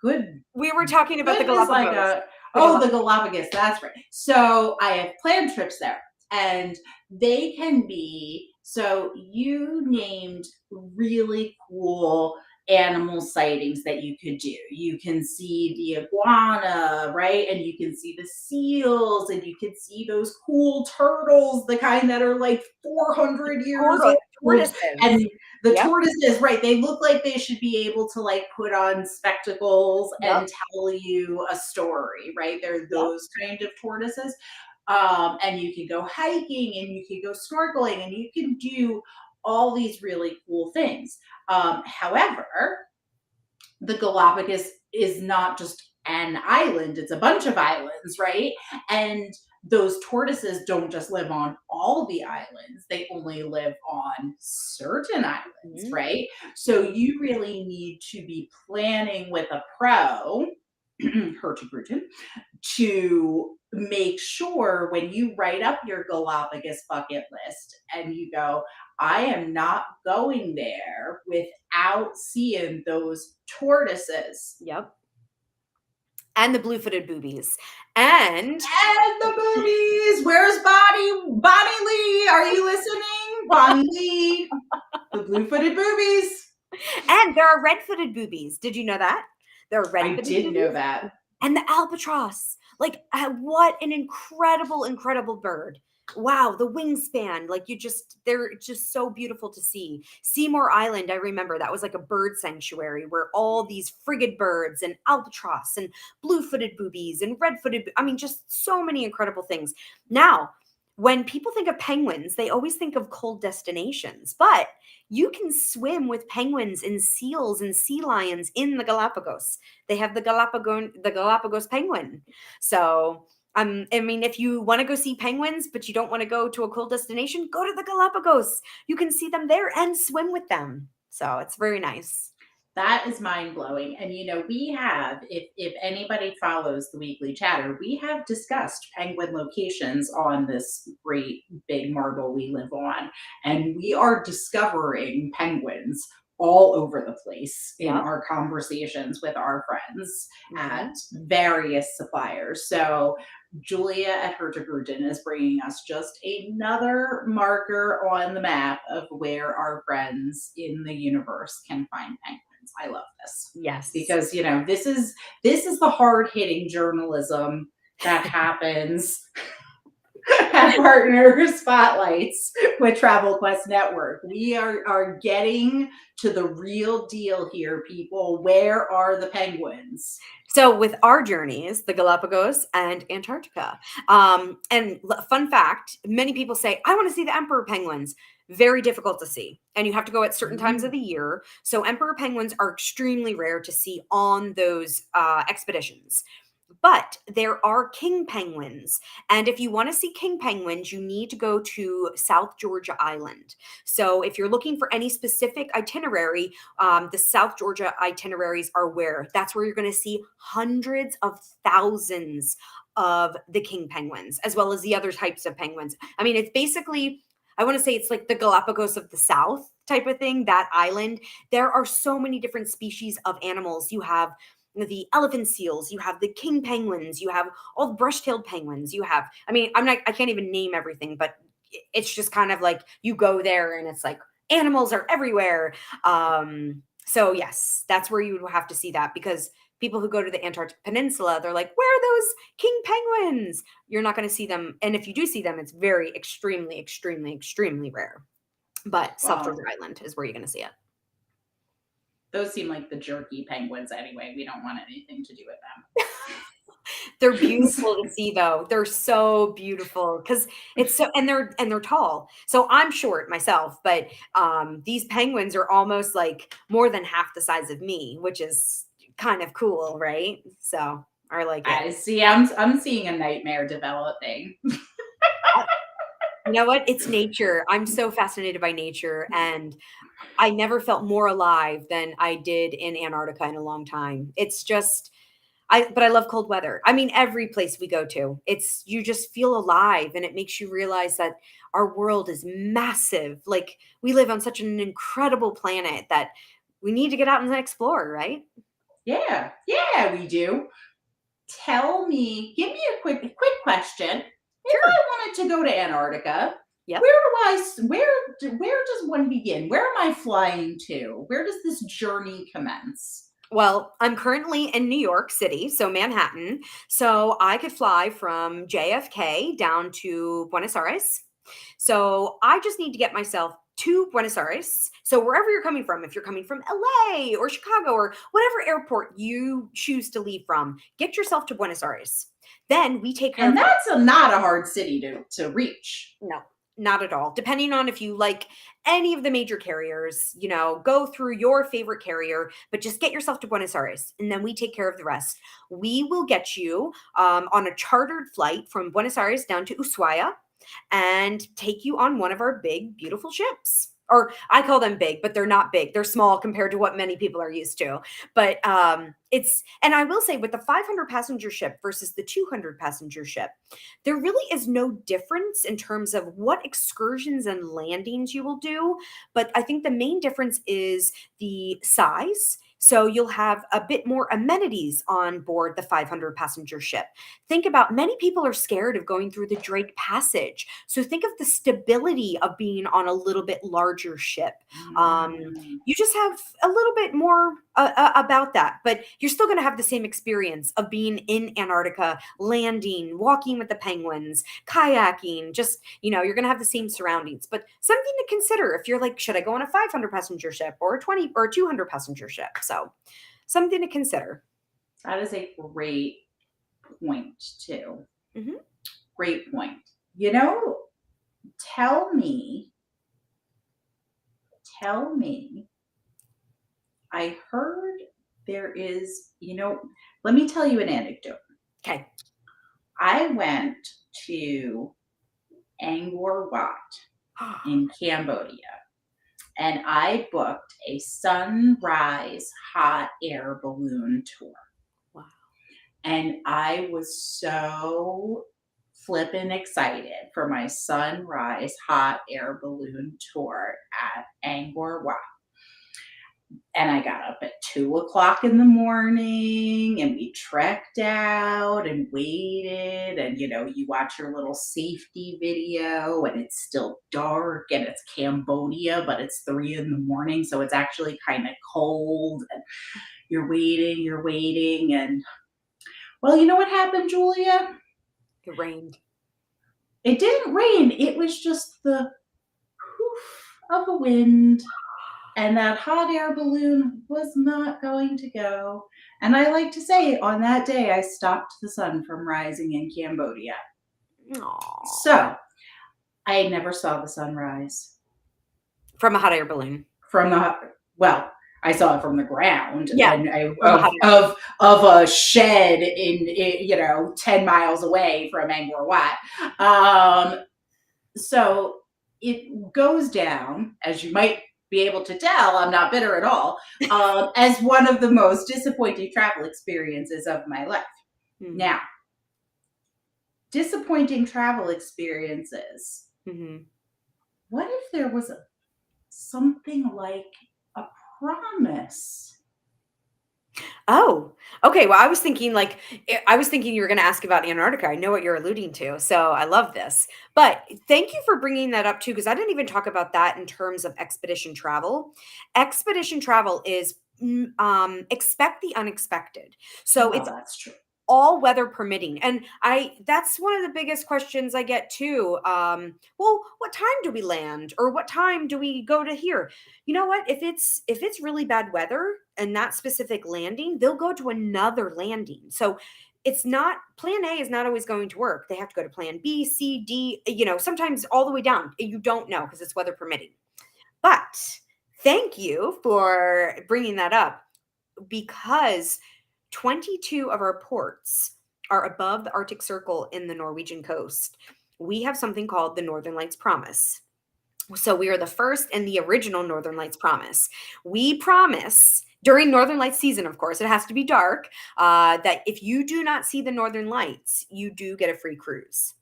Good we were talking about the goodness, like Galapagos. the Galapagos. That's right. So I have planned trips there, and they can be. So you named really cool animal sightings that you could do. You can see the iguana, right? And you can see the seals, and you can see those cool turtles, the kind that are like 400 years old. Tortoises. And the Yep, tortoises, right? They look like they should be able to like put on spectacles yep, and tell you a story, right? They're yep. those kind of tortoises. And you can go hiking and you can go snorkeling and you can do all these really cool things. However, the Galapagos is not just an island, it's a bunch of islands, right? And those tortoises don't just live on all the islands, they only live on certain islands, Mhm, right? So you really need to be planning with a pro, Hurtigruten, to make sure when you write up your Galapagos bucket list and you go, I am not going there without seeing those tortoises yep. And the blue-footed boobies. And and the boobies. Where's Bonnie Lee? Are you listening? Bonnie Lee, the blue-footed boobies. there are red-footed boobies. Did you know that? There are I red-footed did know boobies that. and the albatross. Like, what an incredible, incredible bird. Wow, the wingspan, like they're just so beautiful to see. Seymour Island, I remember that was like a bird sanctuary where all these frigate birds and albatross and blue-footed boobies and red-footed, I mean, just so many incredible things. Now, when people think of penguins, they always think of cold destinations, but you can swim with penguins and seals and sea lions in the Galapagos. They have the Galapagos penguin. So, I mean, if you want to go see penguins, but you don't want to go to a cold destination, go to the Galapagos. You can see them there and swim with them. So it's very nice. That is mind blowing. And we have, if anybody follows the weekly chatter, we have discussed penguin locations on this great big marble we live on. And we are discovering penguins all over the place in Yep. our conversations with our friends at Mhm. various suppliers. So Julia at Hurtigruten is bringing us just another marker on the map of where our friends in the universe can find penguins. I love this Yes. because this is the hard hitting journalism that happens have partner spotlights with Travel Quest Network. We are getting to the real deal here, people. Where are the penguins? So with our journeys, the Galapagos and Antarctica. Fun fact, many people say, I want to see the emperor penguins. Very difficult to see. And you have to go at certain times of Mm. the year. So emperor penguins are extremely rare to see on those expeditions. But there are king penguins. And if you want to see king penguins, you need to go to South Georgia Island. So if you're looking for any specific itinerary, the South Georgia itineraries are where that's where you're going to see hundreds of thousands of the king penguins, as well as the other types of penguins. I mean, it's basically, I want to say it's like the Galapagos of the South type of thing, that island. There are so many different species of animals. You have the elephant seals, you have the king penguins, you have all the brush-tailed penguins, you have, I mean, I can't even name everything, but it's just kind of like you go there and it's like animals are everywhere. So yes, that's where you would have to see that, because people who go to the Antarctic Peninsula, they're like, where are those king penguins? You're not going to see them. And if you do see them, it's very extremely, extremely, extremely rare. But South Georgia Well, Island is where you're going to see it. those seem like the jerky penguins anyway. We don't want anything to do with They're them. beautiful to see though. They're so beautiful because it's so, and they're tall. So I'm short myself, but these penguins are almost like more than half the size of me, which is kind of cool, right? So I like it. I see. I'm seeing a nightmare developing. You know what? It's nature. I'm so fascinated by nature, and I never felt more alive than I did in Antarctica in a long time. It's just but I love cold weather. I mean, every place we go to, it's you just feel alive, and it makes you realize that our world is massive. Like we live on such an incredible planet that we need to get out and explore, right? Yeah, yeah, we do. Tell me, give me a quick question. If Sure. I wanted to go to Antarctica, Yep. where does one begin? Where am I flying to? Where does this journey commence? Well, I'm currently in New York City, so Manhattan. So I could fly from JFK down to Buenos Aires. So I just need to get myself to Buenos Aires. So wherever you're coming from, if you're coming from LA or Chicago or whatever airport you choose to leave from, get yourself to Buenos Aires. Then we take care And of the that's not a hard city to reach. no, not at all. Depending on if you like any of the major carriers, go through your favorite carrier, but just get yourself to Buenos Aires and then we take care of the rest. We will get you on a chartered flight from Buenos Aires down to Ushuaia and take you on one of our big, beautiful ships. Or I call them big, but they're not big. They're small compared to what many people are used to. But and I will say with the 500 passenger ship versus the 200 passenger ship, there really is no difference in terms of what excursions and landings you will do. But I think the main difference is the size. So you'll have a bit more amenities on board the 500 passenger ship. Think about many people are scared of going through the Drake Passage. So think of the stability of being on a little bit larger ship. Mm. You just have a little bit more about that, but you're still going to have the same experience of being in Antarctica, landing, walking with the penguins, kayaking, just, you're going to have the same surroundings, but something to consider if you're like, should I go on a 500 passenger ship or a 20 or 200 passenger ship? So something to consider. That is a great point, too. Mhm. Great point. You know, tell me, tell me, I heard there is, let me tell you an anecdote. Okay. I went to Angkor Wat in Cambodia and I booked a sunrise hot air balloon tour. Wow. And I was so flippin' excited for my sunrise hot air balloon tour at Angkor Wat. And I got up at 2 o'clock in the morning and we trekked out and waited. And, you watch your little safety video and it's still dark and it's Cambodia, but it's 3 in the morning. So it's actually kind of cold and you're waiting, you're waiting. And well, you know what happened, Julia? It rained. It didn't rain. It was just the poof of a wind. And that hot air balloon was not going to go. And I like to say, on that day, I stopped the sun from rising in Cambodia. Aww. So I never saw the sunrise. From a hot air balloon. From the, well, I saw it from the ground, Yeah, and from a hot air of a shed in 10 miles away from Angkor Wat. So it goes down, as you might be able to tell, I'm not bitter at all, as one of the most disappointing travel experiences of my life. Now, disappointing travel experiences. What if there was something like a promise? Oh, okay. Well, I was thinking you were going to ask about Antarctica. I know what you're alluding to. So I love this. But thank you for bringing that up too, because I didn't even talk about that in terms of expedition travel. Expedition travel is expect the unexpected. So it's That's true. all weather permitting. And that's one of the biggest questions I get too. Well, what time do we land, or what time do we go to here? You know what? If it's really bad weather and that specific landing, they'll go to another landing. So it's not, plan A is not always going to work. They have to go to plan B, C, D, sometimes all the way down. You don't know because it's weather permitting. But thank you for bringing that up, because 22 of our ports are above the Arctic Circle in the Norwegian coast. We have something called the Northern Lights Promise. So we are the first and the original Northern Lights Promise. We promise during Northern Lights season, of course, it has to be dark, that if you do not see the Northern Lights, you do get a free cruise.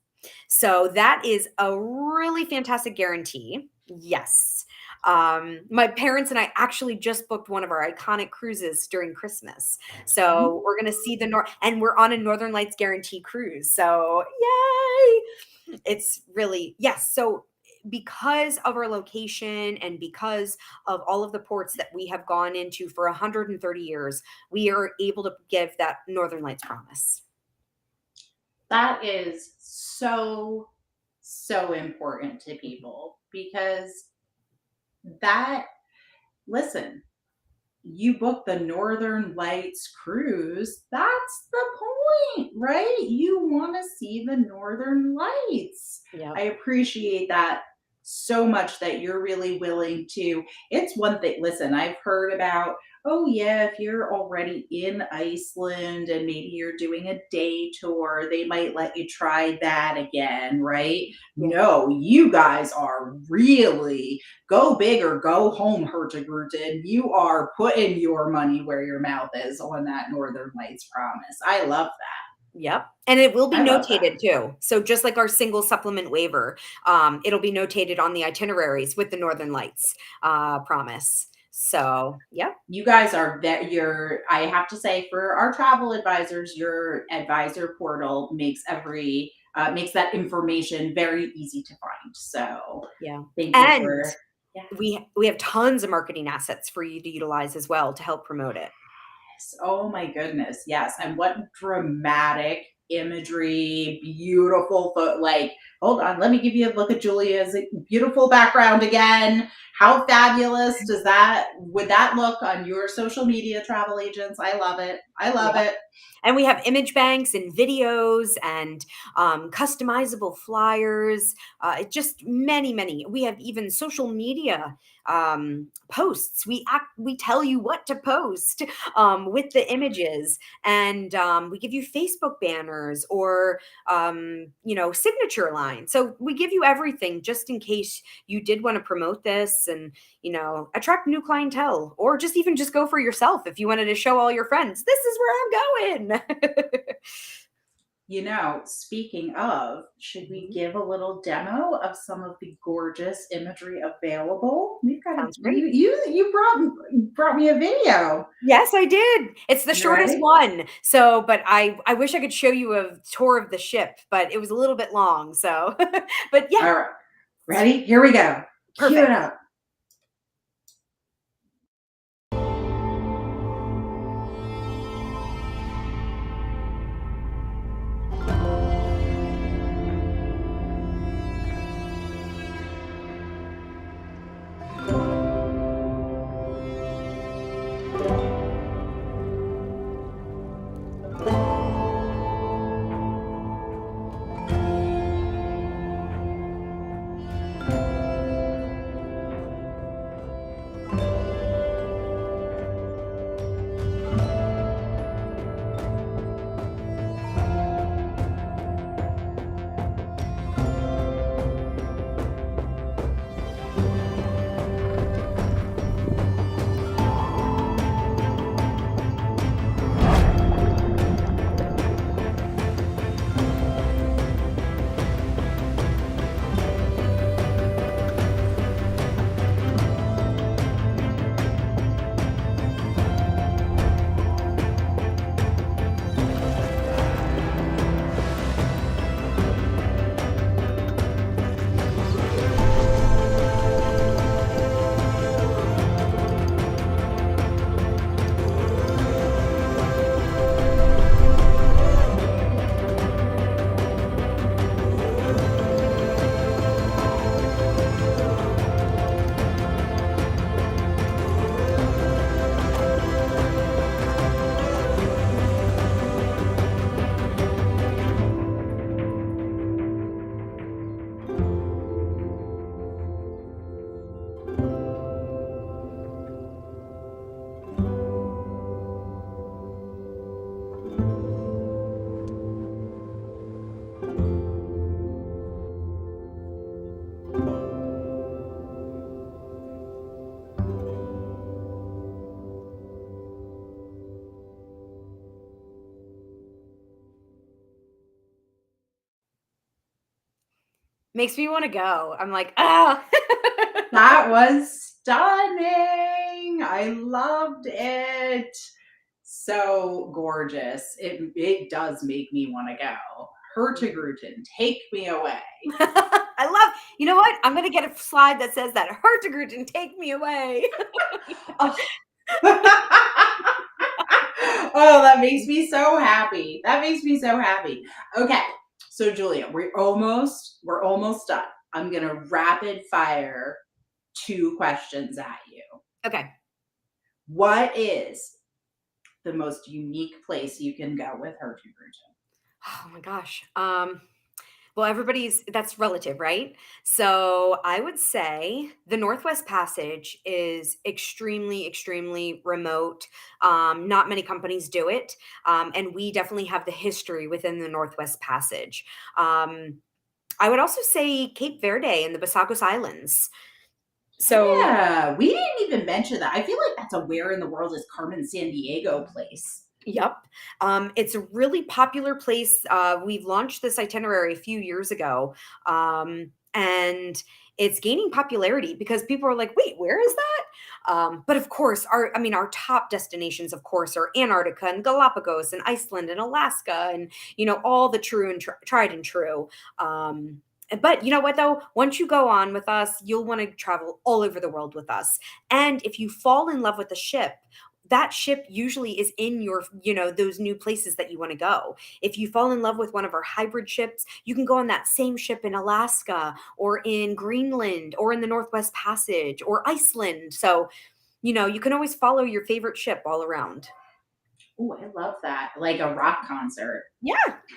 So that is a really fantastic guarantee. Yes. My parents and I actually just booked one of our iconic cruises during Christmas. So we're going to see and we're on a Northern Lights guarantee cruise. So yay. It's really, yes. So because of our location and because of all of the ports that we have gone into for 130 years, we are able to give that Northern Lights promise. That is so, so important to people, because listen, you book the Northern Lights cruise, that's the point, right? You want to see the Northern Lights. Yeah. I appreciate that so much, that you're really willing to. It's one thing, listen, I've heard about, oh yeah, if you're already in Iceland and maybe you're doing a day tour, they might let you try that again, right? Yeah. No, you guys are really go big or go home, Hurtigruten. You are putting your money where your mouth is on that Northern Lights promise. I love that. Yep. And it will be I love notated too. So just like our single supplement waiver, it'll be notated on the itineraries with the Northern Lights promise. So, yeah. You guys are I have to say, for our travel advisors, your advisor portal makes makes that information very easy to find. So yeah. Thank you And for, we have tons of marketing assets for you to utilize as well to help promote it. oh my goodness, yes. And what dramatic imagery, beautiful hold on, let me give you a look at Julia's beautiful background again. How fabulous would that look on your social media, travel agents? I love it. I love it. And we have image banks and videos and customizable flyers, just many. We have even social media posts. We tell you what to post with the images, and we give you Facebook banners or signature lines. So we give you everything just in case you did want to promote this and attract new clientele, or just go for yourself if you wanted to show all your friends, this is where I'm going. Speaking of, should we give a little demo of some of the gorgeous imagery available? We've got Sounds great. You brought me a video. Yes, I did. It's the shortest one. So, but I wish I could show you a tour of the ship, but it was a little bit long. So, but yeah. All right. Ready? Here we go. Perfect. Cue it up. Makes me wanna go. I'm like, "Ah." That was stunning. I loved it. So gorgeous. It does make me want to go. Mhm. Hurtigruten, take me away. I love you know what? I'm gonna get a slide that says that, "Hurtigruten, take me away." Oh. Oh, that makes me so happy. That makes me so happy. Okay. So Julia, we're almost done. I'm going to rapid fire two questions at you. Okay. What is the most unique place you can go with Hurtigruten? Oh my gosh. Well, everybody's that's relative, right? So I would say the Northwest Passage is extremely, extremely remote. Not many companies do it. And we definitely have the history within the Northwest Passage. Um, I would also say Cape Verde and the Basagos Islands. So, Yeah, we didn't even mention that. I feel like that's a where in the world is Carmen San Diego place. yep. It's a really popular place. We've launched this itinerary a few years ago. And it's gaining popularity because people are like, wait, where is that? But of course, our top destinations, of course, are Antarctica and Galapagos and Iceland and Alaska and, all the true and tried and true. But you know what, though? Once you go on with us, you'll want to travel all over the world with us. And if you fall in love with the ship, that ship usually is in those new places that you want to go. If you fall in love with one of our hybrid ships, you can go on that same ship in Alaska or in Greenland or in the Northwest Passage or Iceland. So, you can always follow your favorite ship all around. Oh, I love that. Like a rock concert. Yeah,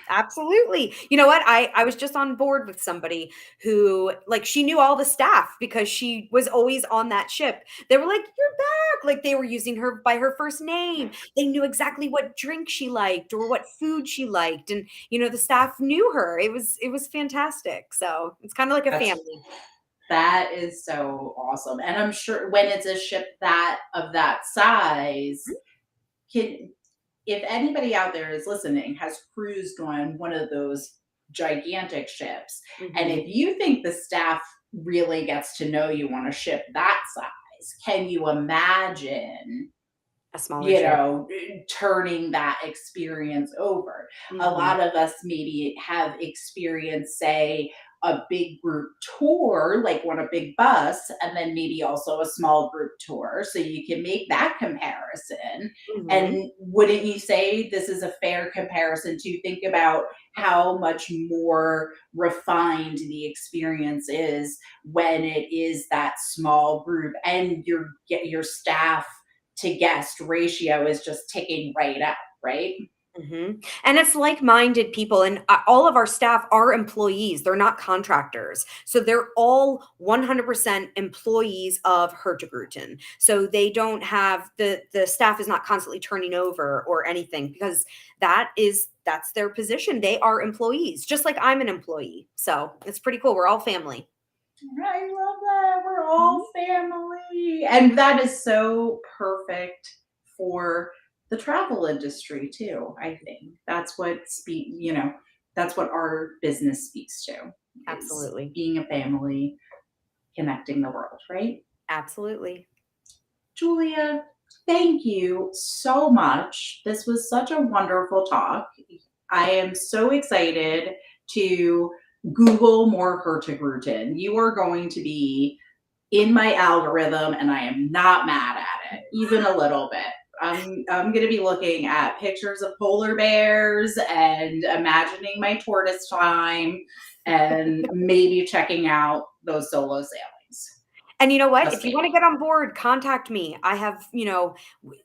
absolutely. You know what? I was just on board with somebody who like she knew all the staff because she was always on that ship. They were like, "You're back." Like they were using her by her first name. They knew exactly what drink she liked or what food she liked and the staff knew her. It was fantastic. So, it's kind of like a That's family. that is so awesome. And I'm sure when it's a ship that size, can if anybody out there is listening has cruised on one of those gigantic ships, and Mhm. if you think the staff really gets to know you on a ship that size, can you imagine, A smaller ship. turning that experience over? A Mhm. lot of us maybe have experienced, say, a big group tour, like on a big bus, and then maybe also a small group tour. So you can make that comparison. Mhm. And wouldn't you say this is a fair comparison to think about how much more refined the experience is when it is that small group and your staff to guest ratio is just ticking right up, right? And it's like-minded people, and all of our staff are employees. They're not contractors, so they're all 100% employees of Hurtigruten. So they don't have the staff is not constantly turning over or anything because that's their position. They are employees, just like I'm an employee. So it's pretty cool. We're all family. I love that. We're Mhm. all family. And that is so perfect for the travel industry too, I think. That's what our business speaks to, is Absolutely, being a family, connecting the world, right? absolutely. Julia, thank you so much. This was such a wonderful talk. I am so excited to Google more Hurtigruten. You are going to be in my algorithm, and I am not mad at it, even a little bit. I'm going to be looking at pictures of polar bears and imagining my tortoise time and maybe checking out those solo sailings. And you know what? Just If you want to maybe. get on board, contact me. I have,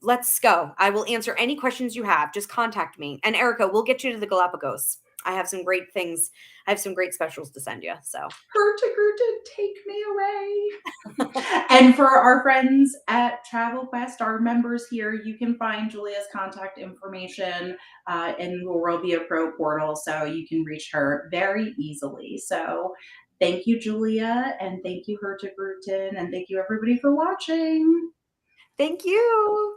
let's go. I will answer any questions you have. Just contact me. And Erica, we'll get you to the Galapagos. I have some great things. I have some great specials to send you. So, Hurtigruten, take me away. And for our friends at Travel Quest, our members here, you can find Julia's contact information in the WorldVia Pro portal, so you can reach her very easily. So thank you, Julia, and thank you, Hurtigruten, and thank you, everybody, for watching. thank you.